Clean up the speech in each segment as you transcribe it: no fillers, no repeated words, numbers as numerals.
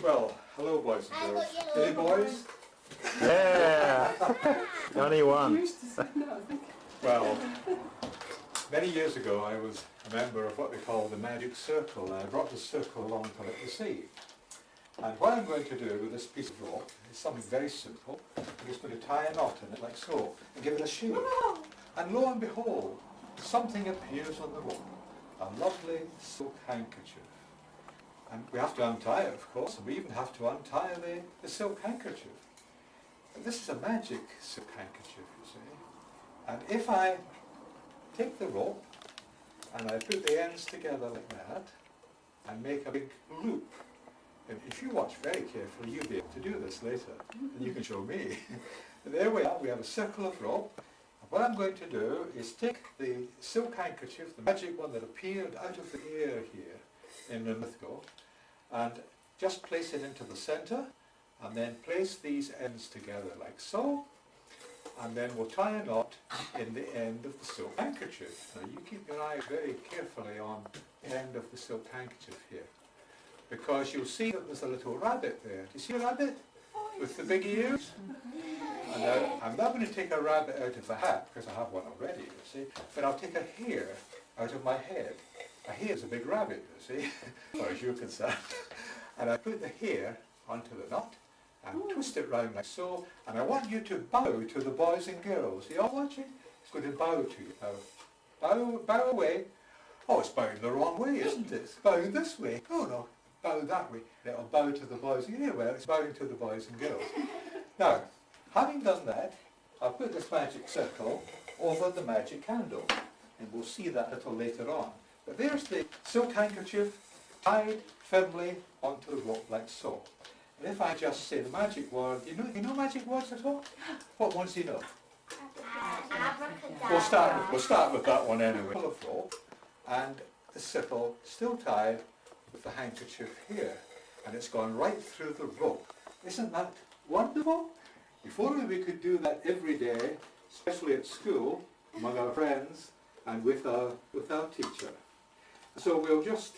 Well, hello boys and girls. Any boys? Yeah! Only one. Well, many years ago I was a member of what they call the Magic Circle, and I brought the circle along to let you see. And what I'm going to do with this piece of rope is something very simple. I'm just going to tie a knot in it like so, and give it a shake. And lo and behold, something appears on the rope. A lovely silk handkerchief. And we have to untie it, of course, and we even have to untie the silk handkerchief. And this is a magic silk handkerchief, you see. And if I take the rope and I put the ends together like that and make a big loop, and if you watch very carefully, you'll be able to do this later, and you can show me. There we are, we have a circle of rope. And what I'm going to do is take the silk handkerchief, the magic one that appeared out of the air here in the mythical, and just place it into the center, and then place these ends together like so, and then we'll tie a knot in the end of the silk handkerchief. Now you keep your eye very carefully on the end of the silk handkerchief here, because you'll see that there's a little rabbit there. Do you see a rabbit with the big ears? And I'm not going to take a rabbit out of a hat, because I have one already, you see, but I'll take a hair out of my head. A hair is a big rabbit, you see, as far as you're concerned. And I put the hair onto the knot and twist it round like so, and I want you to bow to the boys and girls. Are you all watching? It's going to bow to you. Now, bow away. Oh, it's bowing the wrong way, isn't it? It's bowing this way. Oh no, bow that way. It'll bow to the boys. Yeah, well, it's bowing to the boys and girls. Now, having done that, I'll put this magic circle over the magic candle, and we'll see that a little later on. But there's the silk handkerchief tied firmly onto the rope like so. And if I just say the magic word, you know magic words at all? What ones do you know? Abracadabra. We'll start with that one anyway. Full of rope, and the circle still tied with the handkerchief here, and it's gone right through the rope. Isn't that wonderful? If only we could do that every day, especially at school, among our friends, and with our teacher. So we'll just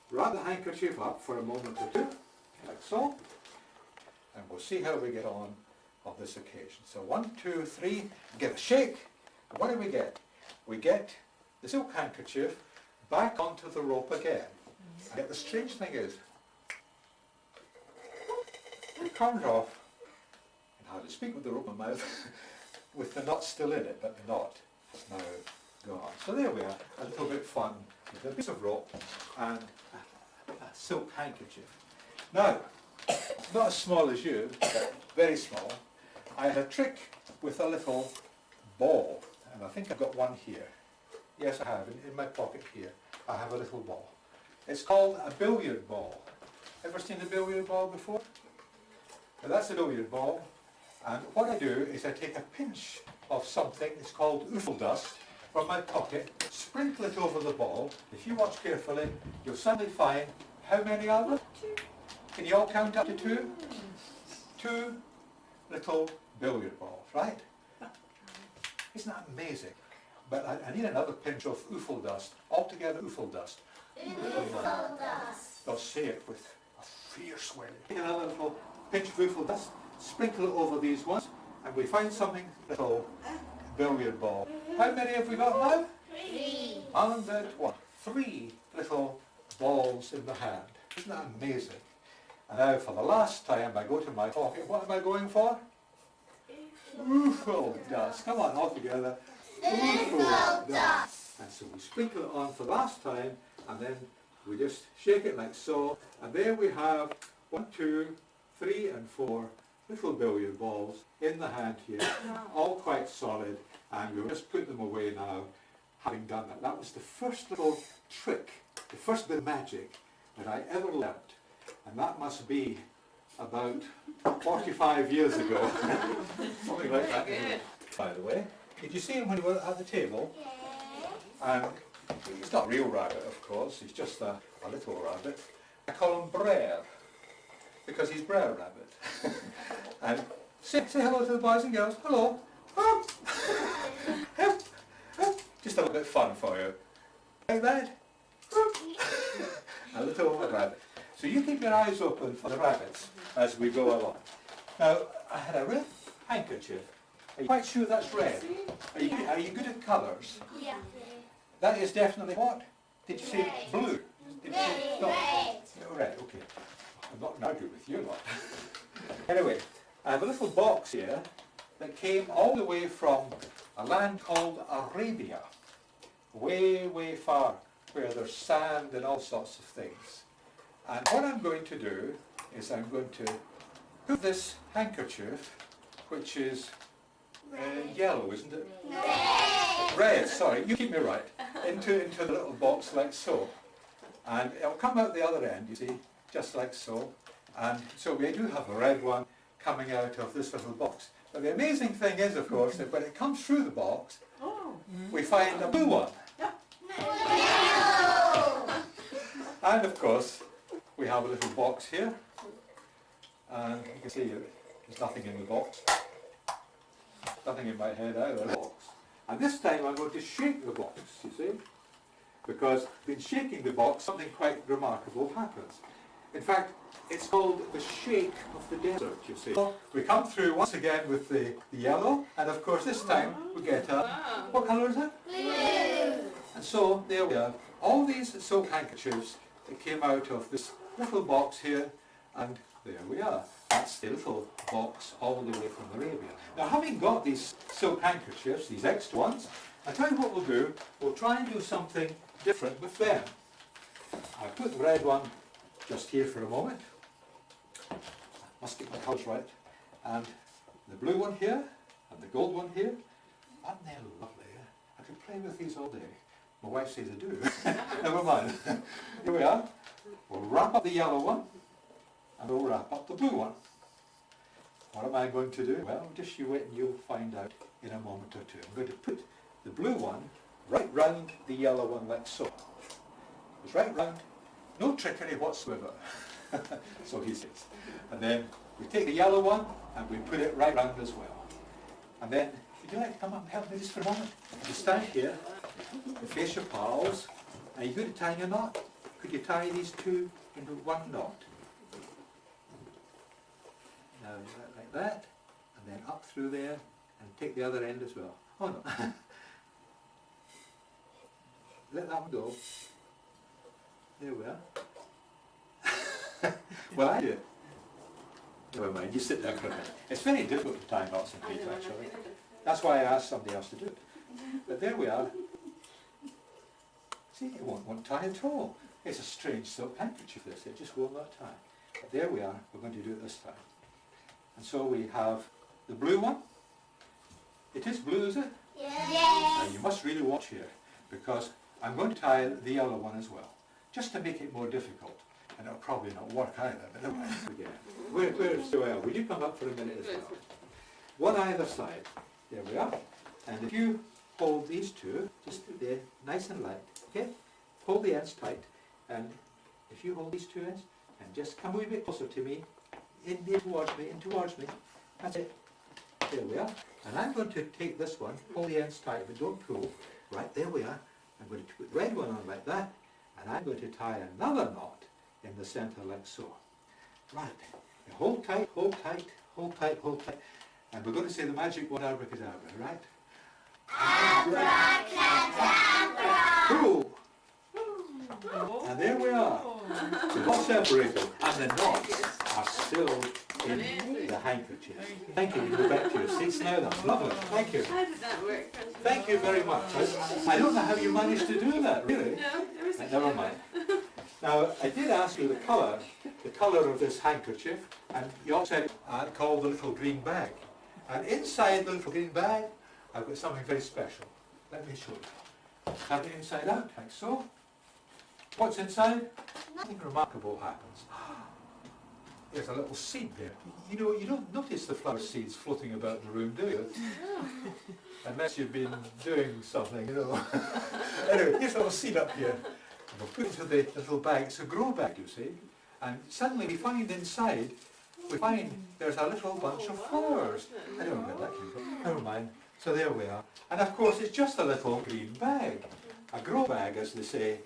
wrap the handkerchief up for a moment or two, like so, and we'll see how we get on this occasion. So 1, 2, 3, give a shake. And what do we get? We get the silk handkerchief back onto the rope again. And yet the strange thing is, it comes off, and how to speak with the rope in my mouth, with the knot still in it, but the knot is now gone. So there we are, a little bit fun with a piece of rope and a silk handkerchief. Now, not as small as you, but very small. I had a trick with a little ball, and I think I've got one here. Yes, I have, in my pocket here. I have a little ball. It's called a billiard ball. Ever seen a billiard ball before? Now that's a billiard ball, and what I do is I take a pinch of something, it's called oofle dust, from my pocket, sprinkle it over the ball. If you watch carefully, you'll suddenly find, how many are there? 2. Can you all count up to 2? 2 little billiard balls, right? Isn't that amazing? But I need another pinch of oofle dust, altogether oofle dust. Oofle dust. They'll say it with a fierce way. Take another little pinch of oofle dust, sprinkle it over these ones, and we find something little billiard ball. How many have we got now? 3. And that one. 3 little balls in the hand. Isn't that amazing? And now for the last time I go to my pocket, what am I going for? Oofle dust. Come on, all together. Oofle dust. And so we sprinkle it on for the last time, and then we just shake it like so, and there we have 1, 2, 3 and 4 little billiard balls in the hand here, all quite solid, and we'll just put them away now, having done that. That was the first little trick, the first bit of magic that I ever learnt, and that must be about 45 years ago, something like that. By the way, did you see him when we were at the table? And he's not a real rabbit, of course, he's just a little rabbit. I call him Brer, because he's Brer Rabbit. And say hello to the boys and girls. Hello. Just a little bit fun for you. Like that. A little rabbit. So you keep your eyes open for the rabbits as we go along. Now, I had a red handkerchief. Are you quite sure that's red? Are you good at colours? Yeah. That is definitely what? Did you say Red. blue? Did you say no? Red. No, red, okay. I'm not going to argue with you lot. Anyway, I have a little box here that came all the way from a land called Arabia. Way, way far, where there's sand and all sorts of things. And what I'm going to do is I'm going to put this handkerchief, which is yellow, isn't it? Red. Red, sorry, you keep me right, into the little box like so. And it'll come out the other end, you see, just like so. And so we do have a red one coming out of this little box. But the amazing thing is, of course, that when it comes through the box, we find a blue one. And of course, we have a little box here. And you can see there's nothing in the box. Nothing in my head either. Box. And this time I'm going to shake the box, you see. Because in shaking the box, something quite remarkable happens. In fact, it's called the shake of the desert, you see. So we come through once again with the yellow, and of course this time we get a, what colour is it? Blue. And so there we are, all these silk handkerchiefs that came out of this little box here, and there we are. That's the little box all the way from Arabia. Now, having got these silk handkerchiefs, these extra ones, I'll tell you what we'll do. We'll try and do something different with them. I'll put the red one just here for a moment. I must get my colours right. And the blue one here, and the gold one here. Aren't they lovely? I could play with these all day. My wife says I do. Never mind. Here we are. We'll wrap up the yellow one, and we'll wrap up the blue one. What am I going to do? Well, just you wait and you'll find out in a moment or two. I'm going to put the blue one right round the yellow one like so. It's right round, no trickery whatsoever. So he says. And then we take the yellow one and we put it right round as well. And then, would you like to come up and help me just for a moment? You stand here, you face your pals. Are you good at tying a knot? Could you tie these two into one knot? Now, like that, and then up through there, and take the other end as well. Oh no. Let that one go. There we are. Well, I do it. Never mind, you sit there for a minute. It's very difficult to tie knots in feet, actually. That's why I asked somebody else to do it. But there we are. See, it won't tie at all. It's a strange silk handkerchief, this. It just will not tie. But there we are. We're going to do it this time. And so we have the blue one. It is blue, is it? Yes. Now you must really watch here, because I'm going to tie the yellow one as well, just to make it more difficult. And it'll probably not work either, but never mind. Where's Joelle? Will you come up for a minute as well? One either side. There we are. And if you hold these two, just there, nice and light, okay? Hold the ends tight, and if you hold these two ends, and just come a wee bit closer to me, in towards me, that's it. There we are. And I'm going to take this one, hold the ends tight, but don't pull. Right, there we are. I'm going to put the red one on like that, and I'm going to tie another knot in the centre like so. Right. Now hold tight, hold tight, hold tight, hold tight. And we're going to say the magic word abracadabra, right? Abracadabra. Cool. And there we are. We're not separated, and the knots are still in the handkerchief. Thank you. You go back to your seats now. That's lovely. Thank you. How did that work? Thank you very much. I don't know how you managed to do that, really. No, there was Never mind. Now, I did ask you the colour of this handkerchief, and you also said I'd call the little green bag. And inside the little green bag, I've got something very special. Let me show you. Have it inside out, like so. What's inside? Nothing remarkable happens. There's a little seed there. You know, you don't notice the flower seeds floating about the room, do you? Unless you've been doing something, you know. Anyway, here's a little seed up here. And we'll put it into the little bag. It's a grow bag, you see. And suddenly we find inside, there's a little bunch of flowers. I don't know where that came from. Never mind. So there we are. And of course, it's just a little green bag. A grow bag, as they say.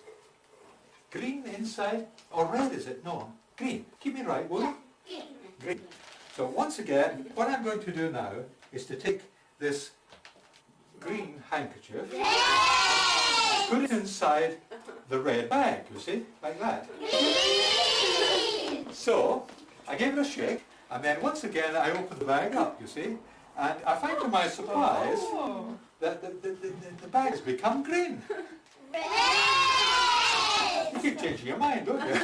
Green inside, or red is it? No, Green. Keep me right, will you? Green. So once again, what I'm going to do now is to take this green handkerchief, put it inside the red bag, you see, like that. So, I gave it a shake, and then once again I opened the bag up, you see, and I find to my surprise that the bag has become green. You keep changing your mind, don't you?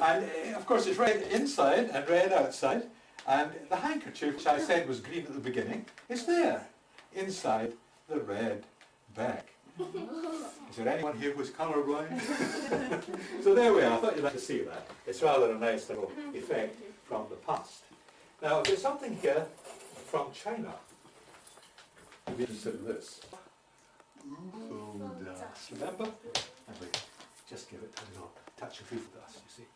And of course it's red inside and red outside, and the handkerchief, which I said was green at the beginning, is there, inside the red bag. Is there anyone here who's colourblind? So there we are. I thought you'd like to see that. It's rather a nice little effect from the past. Now there's something here from China. You'll be interested in this. Dust. Remember? And we just give it a little touch of food dust, you see.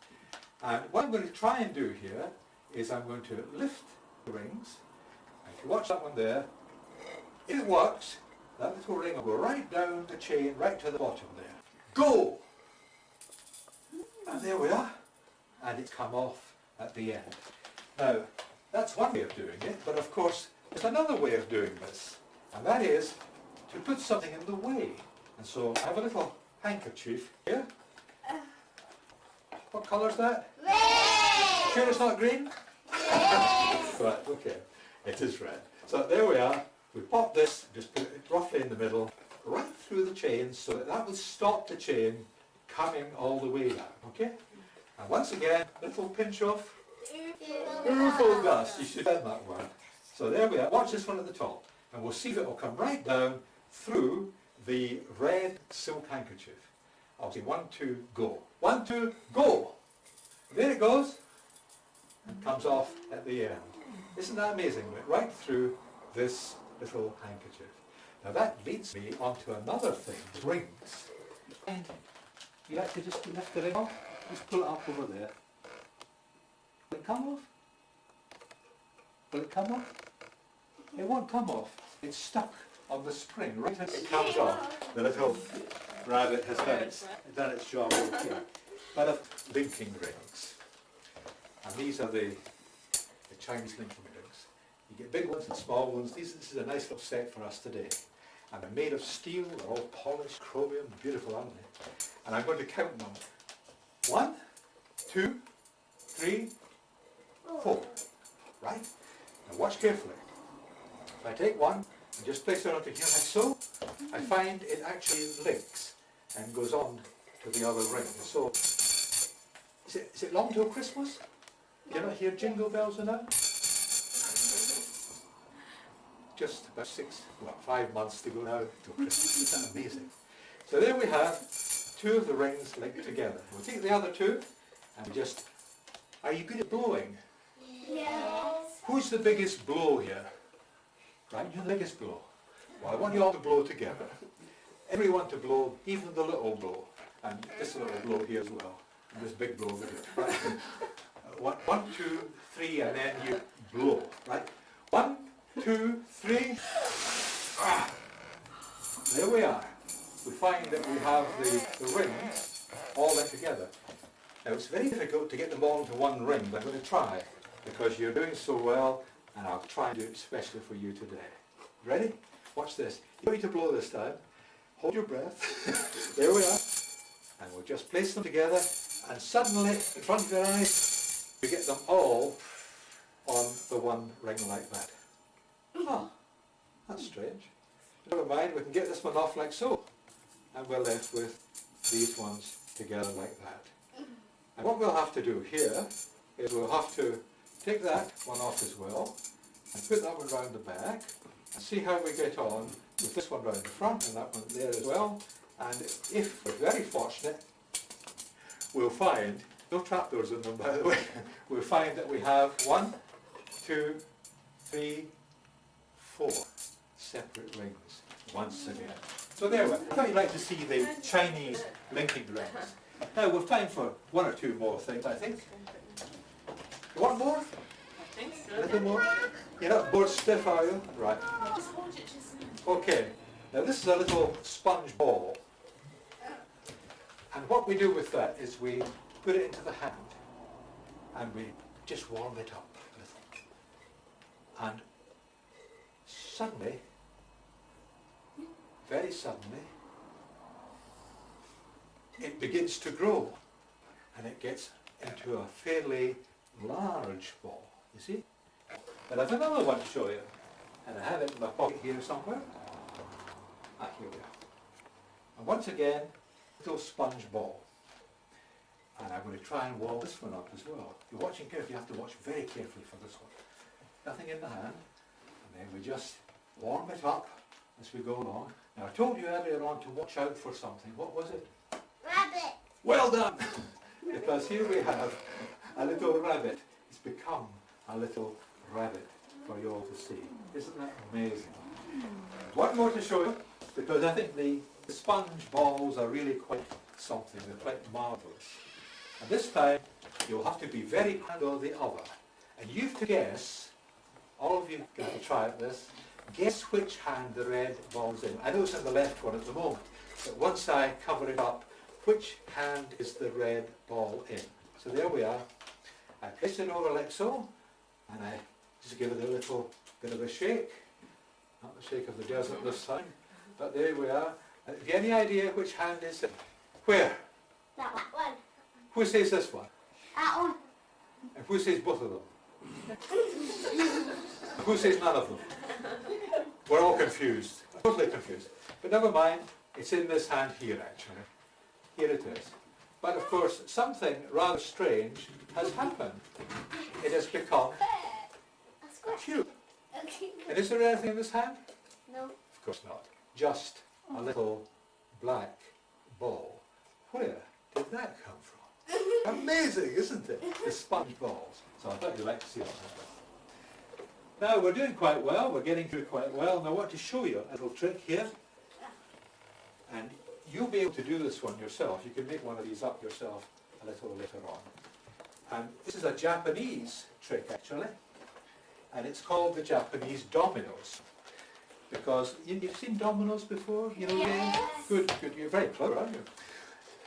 And what I'm going to try and do here is I'm going to lift the rings. And if you watch that one there, if it works, that little ring will go right down the chain, right to the bottom there. Go! And there we are. And it's come off at the end. Now, that's one way of doing it, but of course, there's another way of doing this. And that is to put something in the way. And so I have a little handkerchief here. What colour is that? Red! Sure it's not green? Right, okay. It is red. So there we are. We pop this, just put it roughly in the middle, right through the chain, so that will stop the chain coming all the way down, okay? And once again, little pinch of earful dust. You should have that one. So there we are. Watch this one at the top, and we'll see if it will come right down through the red silk handkerchief. I'll say 1, 2, go. 1, 2, go! There it goes, and comes off at the end. Isn't that amazing? Right through this little handkerchief. Now that leads me on to another thing, rings. And you like to just lift the ring off, just pull it up over there. Will it come off? Will it come off? It won't come off. It's stuck on the spring right as it comes off. The little rabbit has done its job okay. But of linking rings. And these are the Chinese linking rings. You get big ones and small ones. This is a nice little set for us today. And they're made of steel, they're all polished, chromium, beautiful, aren't they? And I'm going to count them. 1, 2, 3, 4. Right? Now watch carefully. If I take one and just place it onto here like so, I find it actually links and goes on to the other ring. So, is it long till Christmas? Do you not hear jingle bells and that? Just about 5 months to go now till Christmas. Isn't that amazing? So there we have 2 of the rings linked together. We'll take the other 2 and just... Are you good at blowing? Yes. Who's the biggest blow here? Right, you're the biggest blow. Well, I want you all to blow together. Everyone to blow, even the little blow. And this little blow here as well. And this big blow over here. Right? 1, 2, 3, and then you blow. Right? 1, 2, 3. Ah. There we are. We find that we have the rings all linked together. Now it's very difficult to get them all into one ring, but I'm going to try because you're doing so well, and I'll try and do it especially for you today. Ready? Watch this. You don't need to blow this time. Hold your breath. There we are. And we'll just place them together, and suddenly, in front of your eyes, we get them all on the one ring like that. Oh, that's strange. Never mind, we can get this one off like so. And we're left with these ones together like that. And what we'll have to do here is we'll have to take that one off as well and put that one round the back and see how we get on with this one round the front and that one there as well. And if we're very fortunate, we'll find, no trapdoors in them by the way, we'll find that we have 1, 2, 3, 4 separate rings once again. So there we are. I thought you'd like to see the Chinese linking rings. Now we've time for 1 or 2 more things, I think. You want more? I think so. A little more? You're not bored stiff, are you? Right. Just hold it just Okay. Now this is a little sponge ball. And what we do with that is we put it into the hand. and we just warm it up a little. And suddenly, very suddenly, it begins to grow, and it gets into a fairly large ball, you see? But I've another one to show you, and I have it in my pocket here somewhere. Ah, here we are. And once again, little sponge ball. And I'm going to try and wall this one up as well. If you're watching carefully, you have to watch very carefully for this one. Nothing in the hand, and then we just warm it up as we go along. Now I told you earlier on to watch out for something. What was it? Rabbit. Well done! Because here we have a little rabbit. It's become a little rabbit for you all to see. Isn't that amazing? One more to show you, because I think the sponge balls are really quite something. They're quite marvellous. And this time, you'll have to be very handle the other. And you have to guess, all of you going to try at this, guess which hand the red ball's in. I know it's in the left one at the moment, but once I cover it up, which hand is the red ball in? So there we are. I place it over like so, and I just give it a little bit of a shake. Not the shake of the desert this time, but there we are. Have you any idea which hand is it? Where? That one. Who says this one? That one. And who says both of them? Who says none of them? We're all confused. Totally confused. But never mind, it's in this hand here actually. Here it is. But of course, something rather strange has happened. It has become a cube. Okay. And is there anything in this hand? No. Of course not. Just a little black ball. Where did that come from? Amazing, isn't it? The sponge balls. So I thought you'd like to see what happened. Now we're doing quite well, we're getting through quite well, and I want to show you a little trick here. And you'll be able to do this one yourself. You can make one of these up yourself a little later on. And this is a Japanese trick actually. And it's called the Japanese dominoes. Because you've seen dominoes before? You know, Yes. Good, good. You're very clever, aren't you?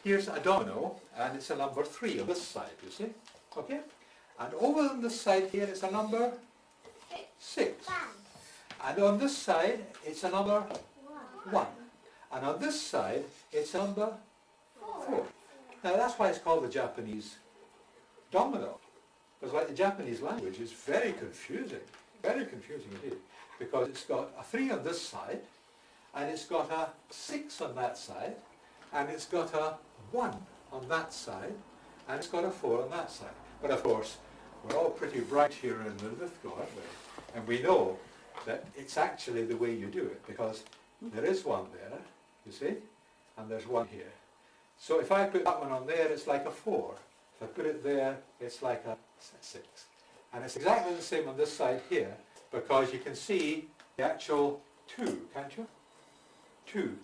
Here's a domino, and it's a number 3 on this side, you see? Okay? And over on this side here, it's a number 6. And on this side, it's a number 1. And on this side, it's a number 4. Now that's why it's called the Japanese domino. Because like the Japanese language is very confusing indeed. Because it's got a 3 on this side, and it's got a 6 on that side, and it's got a 1 on that side, and it's got a 4 on that side. But of course, we're all pretty bright here in the Lithgow, aren't we? And we know that it's actually the way you do it, because there is one there, you see, and there's one here. So if I put that one on there, it's like a 4. If I put it there, it's like a 6. And it's exactly the same on this side here, because you can see the actual 2, can't you? 2.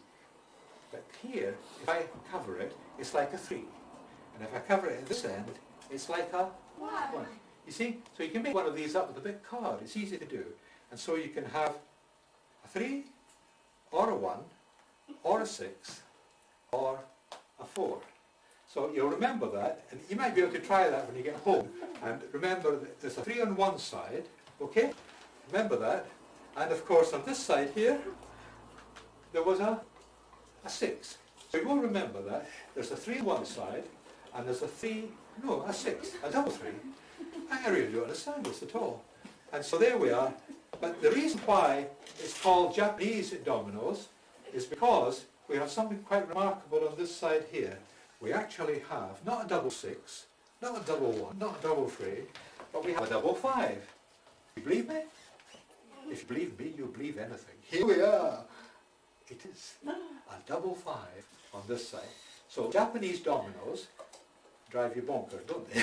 But here, if I cover it, it's like a 3. And if I cover it at this end, it's like a 1. You see? So you can make one of these up with a big card. It's easy to do. And so you can have a 3, or a 1, or a 6, or a 4. So you'll remember that, and you might be able to try that when you get home. And remember that there's a 3 on one side, okay? Remember that. And of course on this side here, there was a 6. So you will remember that. There's a 3 on one side, and there's a 6, a double 3. I really don't understand this at all. And so there we are. But the reason why it's called Japanese dominoes is because we have something quite remarkable on this side here. We actually have not a double 6, not a double 1, not a double 3, but we have a double 5. You believe me? If you believe me, you'll believe anything. Here we are. It is a double 5 on this side. So Japanese dominoes drive you bonkers, don't they?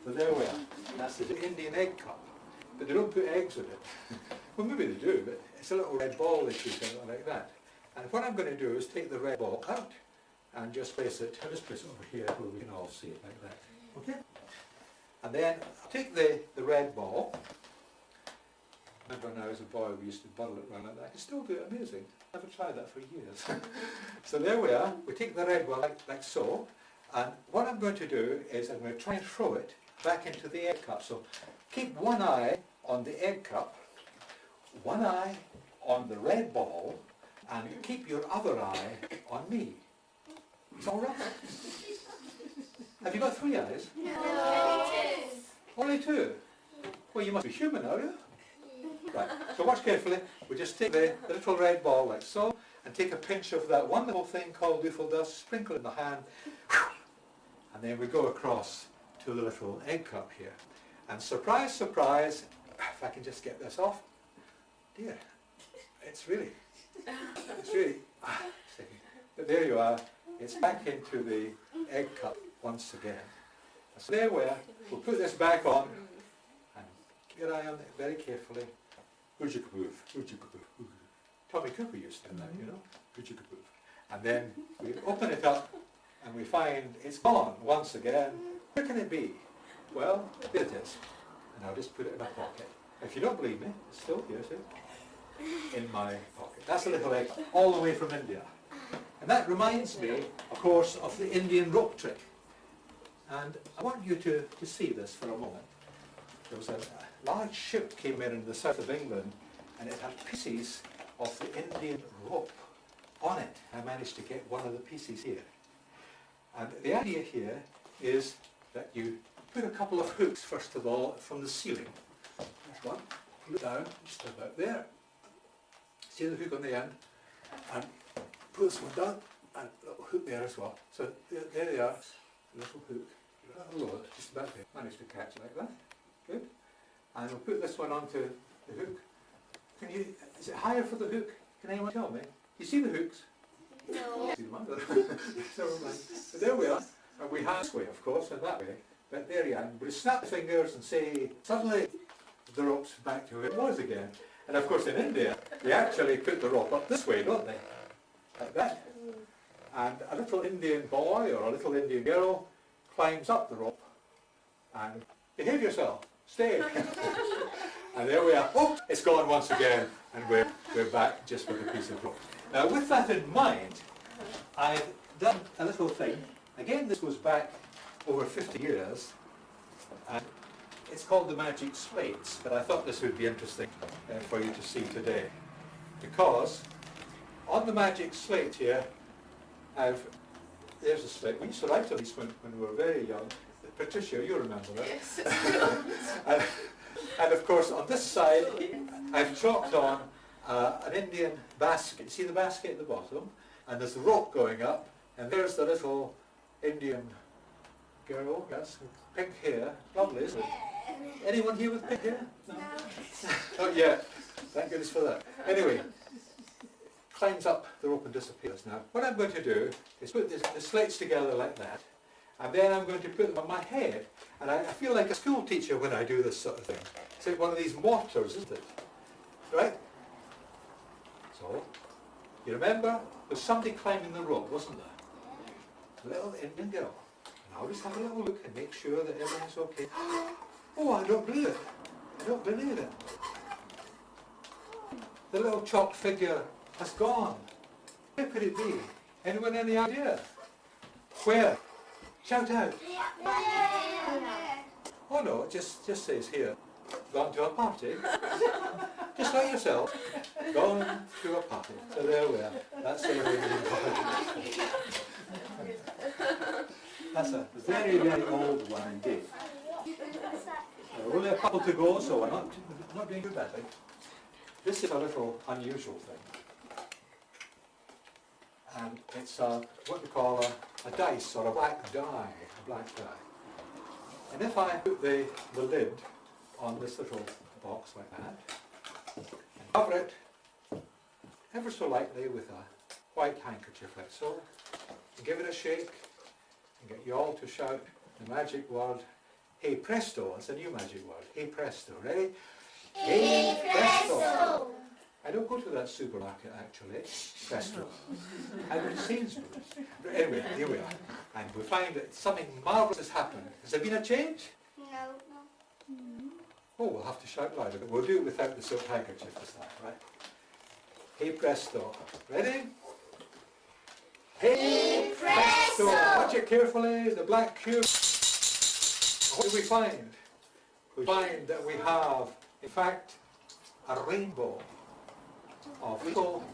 So there we are. That's the Indian egg cup. But they don't put eggs in it. Well, maybe they do, but it's a little red ball they put in it like that. And what I'm going to do is take the red ball out and just place it, I'll just place it over here where we can all see it like that. Okay? And then I'll take the red ball. Remember now as a boy we used to bottle it around like that. I can still do it, amazing. Never tried that for years. So there we are. We take the red ball like so, And what I'm going to do is I'm going to try and throw it back into the egg cup. So keep one eye on the egg cup, one eye on the red ball, and keep your other eye on me. It's all right. Have you got 3 eyes? No. Only 2? Well, you must be human, are you? Right, so watch carefully. We just take the little red ball like so, and take a pinch of that wonderful thing called duffel dust, sprinkle it in the hand, and then we go across to the little egg cup here. And surprise, surprise, if I can just get this off, dear, it's really, but there you are, it's back into the egg cup once again. So there we are, we'll put this back on, and keep your eye on it very carefully. Tommy Cooper used to do that, you know. And then we open it up and we find it's gone once again. Where can it be? Well, there it is. And I'll just put it in my pocket. If you don't believe me, it's still here, see? In my pocket. That's a little egg all the way from India. And that reminds me, of course, of the Indian rope trick. And I want you to see this for a moment. There was a large ship came in the south of England, and it had pieces of the Indian rope on it. I managed to get one of the pieces here. And the idea here is that you put a couple of hooks, first of all, from the ceiling. There's one, pull it down, just about there. See the hook on the end? And pull this one down, and a little hook there as well. So there they are, a little hook, a little load, just about there. Managed to catch it like that. Good. And we'll put this one onto the hook. Is it higher for the hook? Can anyone tell me? You see the hooks? No. See them under? Never mind. But there we are. And we have this way, of course, and that way. But there you are. We snap the fingers and say, suddenly the rope's back to where it was again. And of course in India, they actually put the rope up this way, don't they? Like that. And a little Indian boy or a little Indian girl climbs up the rope and behave yourself. Stay. And there we are. Oh, it's gone once again, and we're back just with a piece of rope. Now, with that in mind, I've done a little thing. Again, this goes back over 50 years, and it's called the magic slates. But I thought this would be interesting for you to see today, because on the magic slate here, there's a slate. We used to write on these when we were very young. Patricia, you remember that? Yes. And of course, on this side, I've chalked on an Indian basket. See the basket at the bottom? And there's the rope going up, and there's the little Indian girl, yes, with pink hair. Lovely, isn't it? Anyone here with pink hair? No? Not yet. Thank goodness for that. Anyway, climbs up the rope and disappears. Now, what I'm going to do is put the slates together like that, and then I'm going to put them on my head. And I feel like a school teacher when I do this sort of thing. It's like one of these mortars, isn't it? Right? So, you remember, there was somebody climbing the rope, wasn't there? A little Indian girl. And I'll just have a little look and make sure that everything's okay. Oh, I don't believe it. I don't believe it. The little chalk figure has gone. Where could it be? Anyone any idea? Where? Shout out. Oh no, it just says here. Gone to a party. Just like yourself. Gone to a party. So there we are. That's the way we That's a very, very old one indeed. Only a couple to go, so we're not doing too badly. This is a little unusual thing. And it's what we call a dice or a black die. And if I put the lid on this little box like that, and cover it ever so lightly with a white handkerchief like so, and give it a shake, and get you all to shout the magic word, hey presto. It's a new magic word, hey presto. Ready? Hey presto! I don't go to that supermarket actually, Presto. I go to Sainsbury's. Anyway, here we are. And we find that something marvellous has happened. Has there been a change? No. Oh, we'll have to shout louder, but we'll do it without the silk handkerchief this time, right? Hey presto. Ready? Hey presto! Watch it carefully, the black cube. What do we find? We find that we have, in fact, a rainbow of little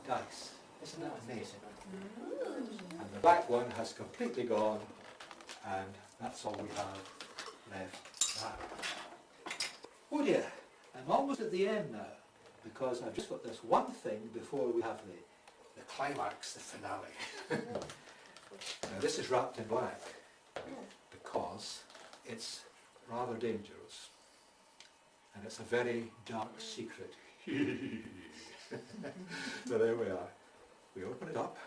dice. Isn't that amazing? And the black one has completely gone, and that's all we have left now. Oh dear, I'm almost at the end now, because I've just got this one thing before we have the climax, the finale. Now this is wrapped in black, because it's rather dangerous, and it's a very dark secret. So there we are. We open it up,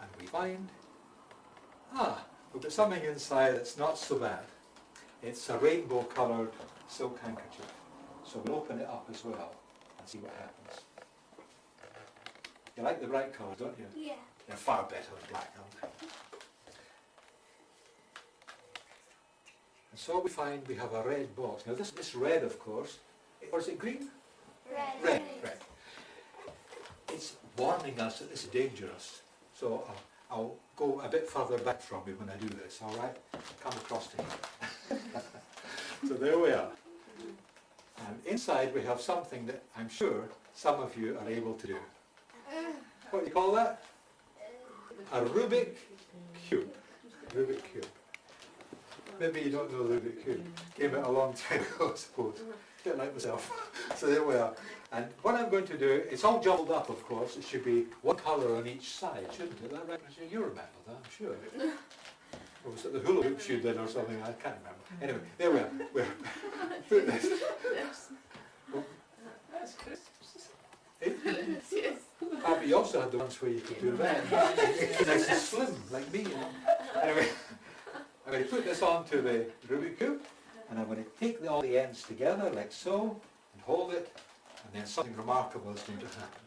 and we find, we've got something inside that's not so bad. It's a rainbow coloured silk handkerchief. So we'll open it up as well and see what happens. You like the bright colours, don't you? Yeah. They're far better than black, aren't they? And so we find we have a red box. Now this red, of course, or is it green? Red. Red. It's warning us that this is dangerous. So I'll go a bit further back from you when I do this, all right? Come across to here. So there we are. And inside we have something that I'm sure some of you are able to do. What do you call that? A Rubik Cube. Rubik Cube. Maybe you don't know the Rubik Cube. Came out a long time ago, I suppose. A bit like myself. So there we are. And what I'm going to do, it's all jumbled up, of course. It should be one colour on each side, shouldn't it? That right? You remember that, I'm sure. Or was it the hula hoops you did or something? I can't remember. Anyway, there we are. We're put this. That's Christmas. Eh? Yes. But you also had the ones where you could do that. Nice and slim, like me, you know. Anyway, I'm going to put this onto the Rubik Cube, and I'm going to take all the ends together, like so, and hold it, and then something remarkable is going to happen.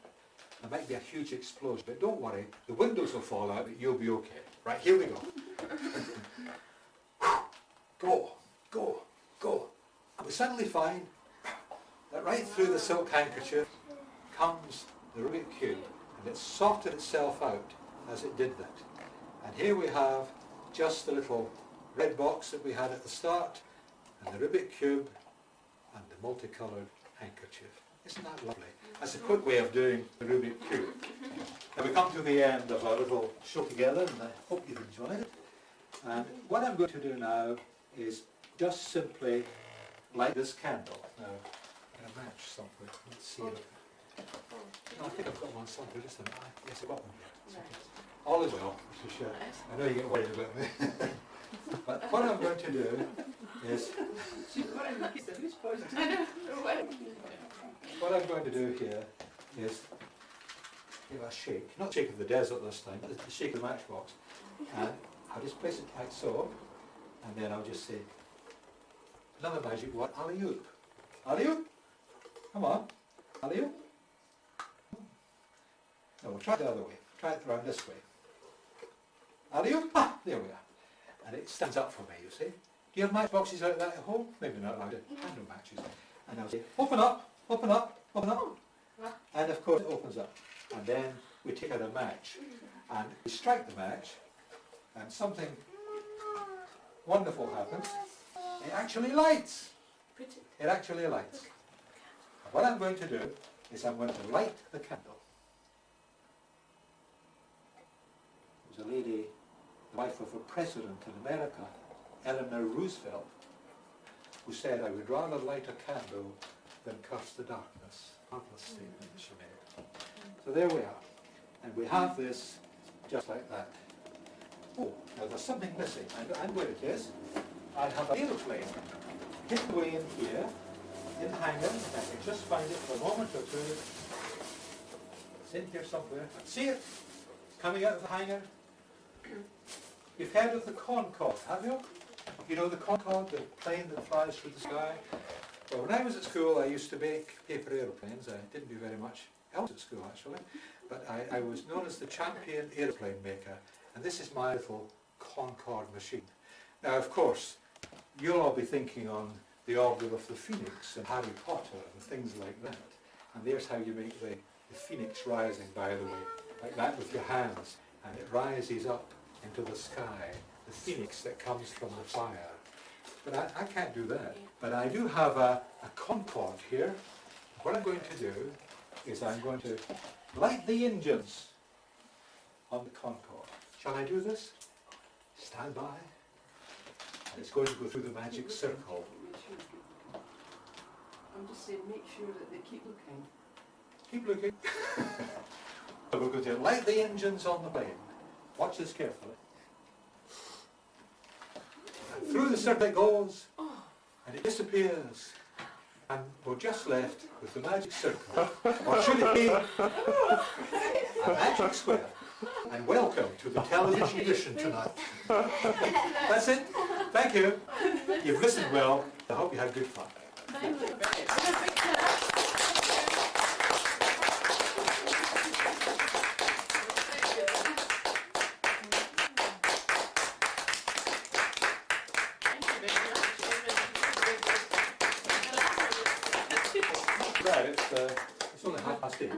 There might be a huge explosion, but don't worry, the windows will fall out, but you'll be okay. Right, here we go. Go, go, go. And we suddenly find that right through the silk handkerchief comes the Rubik Cube, and it sorted itself out as it did that. And here we have just the little red box that we had at the start, and the Rubik Cube, and the multicoloured handkerchief. Isn't that lovely? That's a quick way of doing the Rubik Cube. Now we come to the end of our little show together, and I hope you've enjoyed it. And what I'm going to do now is just simply light this candle. Now, I'm going to match something. Let's see. No, I think I've got one somewhere. Just a minute. Yes, I've got one here. All is well, Mr. Sher. I know you get worried about me. But what I'm going to do is... What I'm going to do here is give a shake. Not the shake of the desert this time, but the shake of the matchbox. And I'll just place it like so, and then I'll just say, another magic word, alley-oop. Alley-oop? Come on. Alley-oop? No, we'll try it the other way. Try it around this way. Alley-oop? Ah, there we are. And it stands up for me, you see. Do you have matchboxes like that at home? Maybe not, I don't have no matches. And I'll say, open up, open up, open up. And of course it opens up. And then we take out a match. And we strike the match, and something wonderful happens. It actually lights. It actually lights. What I'm going to do is I'm going to light the candle. There was a lady, the wife of a president in America, Eleanor Roosevelt, who said, I would rather light a candle than curse the darkness. Marvelous statement that she made. So there we are. And we have this just like that. Oh, now there's something missing. And where it is, I have an aeroplane hidden away in here, in the hangar. I can just find it for a moment or two. It's in here somewhere. See it? Coming out of the hangar. You've heard of the Concorde, have you? You know the Concorde, the plane that flies through the sky? Well, when I was at school, I used to make paper aeroplanes. I didn't do very much else at school, actually. But I was known as the champion aeroplane maker. And this is my little Concorde machine. Now, of course, you'll all be thinking on the Order of the Phoenix and Harry Potter and things like that. And there's how you make the phoenix rising, by the way. like that with your hands, and it rises up into the sky, the phoenix that comes from the fire. But I can't do that. But I do have a concord here. What I'm going to do is I'm going to light the engines on the concord. Shall I do this? Stand by. And it's going to go through the magic circle. I'm just saying, make sure that they keep looking. Keep looking. So we're going to light the engines on the plane. Watch this carefully. And through the circle it goes, and it disappears. And we're just left with the magic circle. Or should it be a magic square? And welcome to the television edition tonight. That's it. Thank you. You've listened well. I hope you had good fun. Right, it's only 8:30.